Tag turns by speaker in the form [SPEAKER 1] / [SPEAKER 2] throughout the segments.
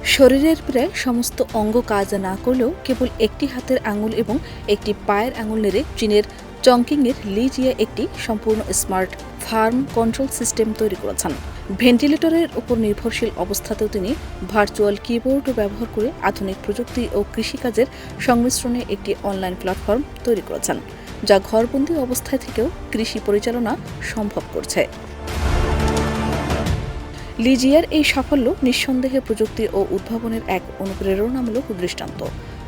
[SPEAKER 1] শরীরের প্রায় সমস্ত অঙ্গ কাজ না করলেও কেবল একটি হাতের আঙুল এবং একটি পায়ের আঙুল নেড়ে চীনের চংকিংয়ের লি জিয়া একটি সম্পূর্ণ স্মার্ট ফার্ম কন্ট্রোল সিস্টেম তৈরি করেছেন। ভেন্টিলেটরের উপর নির্ভরশীল অবস্থাতেও তিনি ভার্চুয়াল কিবোর্ডও ব্যবহার করে আধুনিক প্রযুক্তি ও কৃষিকাজের সংমিশ্রণে একটি অনলাইন প্ল্যাটফর্ম তৈরি করেছেন, যা ঘরবন্দি অবস্থায় থেকেও কৃষি পরিচালনা সম্ভব করছে। লি জিয়ার এই সাফল্য নিঃসন্দেহে প্রযুক্তি ও উদ্ভাবনের এক অনুপ্রেরণামূলক দৃষ্টান্ত।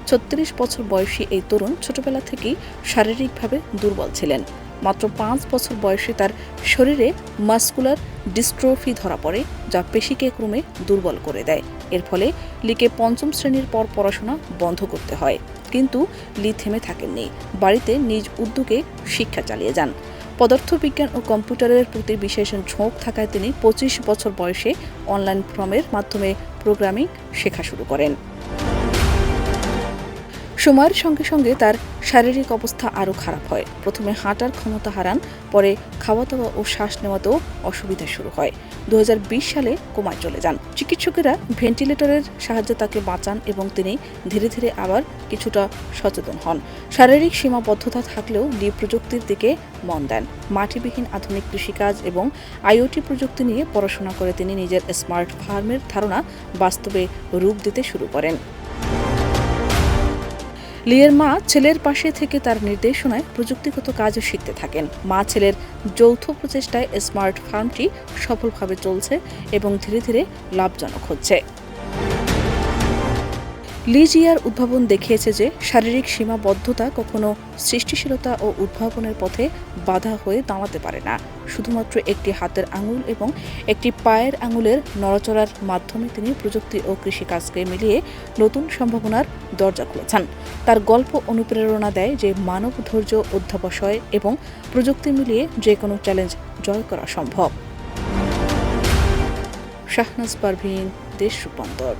[SPEAKER 1] ৩৬ বছর বয়সী এই তরুণ ছোটবেলা থেকেই শারীরিকভাবে দুর্বল ছিলেন। মাত্র ৫ বছর বয়সে তার শরীরে মাসকুলার ডিস্ট্রফি ধরা পড়ে, যা পেশিকে ক্রমে দুর্বল করে দেয়। এর ফলে লিকে ৫ম শ্রেণীর পর পড়াশোনা বন্ধ করতে হয়। কিন্তু লি থেমে থাকেননি, বাড়িতে নিজ উদ্যোগে শিক্ষা চালিয়ে যান। পদার্থবিজ্ঞান ও কম্পিউটারের প্রতি বিশেষ ঝোঁক থাকায় তিনি ২৫ বছর বয়সে অনলাইন ফর্মের মাধ্যমে প্রোগ্রামিং শেখা শুরু করেন। সময়ের সঙ্গে সঙ্গে তার শারীরিক অবস্থা আরও খারাপ হয়। প্রথমে হাঁটার ক্ষমতা হারান, পরে খাওয়া দাওয়া ও শ্বাস নেওয়াতেও অসুবিধা শুরু হয়। ২০২০ সালে কোমায় চলে যান। চিকিৎসকেরা ভেন্টিলেটরের সাহায্যে তাকে বাঁচান এবং তিনি ধীরে ধীরে আবার কিছুটা সচেতন হন। শারীরিক সীমাবদ্ধতা থাকলেও লি প্রযুক্তির দিকে মন দেন। মাটিবিহীন আধুনিক কৃষিকাজ এবং আইওটি প্রযুক্তি নিয়ে পড়াশোনা করে তিনি নিজের স্মার্ট ফার্মের ধারণা বাস্তবে রূপ দিতে শুরু করেন। লিয়ের মা ছেলের পাশে থেকে তার নির্দেশনায় প্রযুক্তিগত কাজও শিখতে থাকেন। মা ছেলের যৌথ প্রচেষ্টায় স্মার্ট ফার্মটি সফলভাবে চলছে এবং ধীরে ধীরে লাভজনক হচ্ছে। লি জিয়ার উদ্ভাবন দেখিয়েছে যে শারীরিক সীমাবদ্ধতা কখনো সৃষ্টিশীলতা ও উদ্ভাবনের পথে বাধা হয়ে দাঁড়াতে পারে না। শুধুমাত্র একটি হাতের আঙুল এবং একটি পায়ের আঙুলের নড়াচড়ার মাধ্যমে তিনি প্রযুক্তি ও কৃষিকাজকে মিলিয়ে নতুন সম্ভাবনার দরজা খুলেছেন। তার গল্প অনুপ্রেরণা দেয় যে মানব ধৈর্য, অধ্যবসায় এবং প্রযুক্তি মিলিয়ে যে কোনো চ্যালেঞ্জ জয় করা সম্ভব। শাহনাজ পারভীন, দেশ রূপান্তর।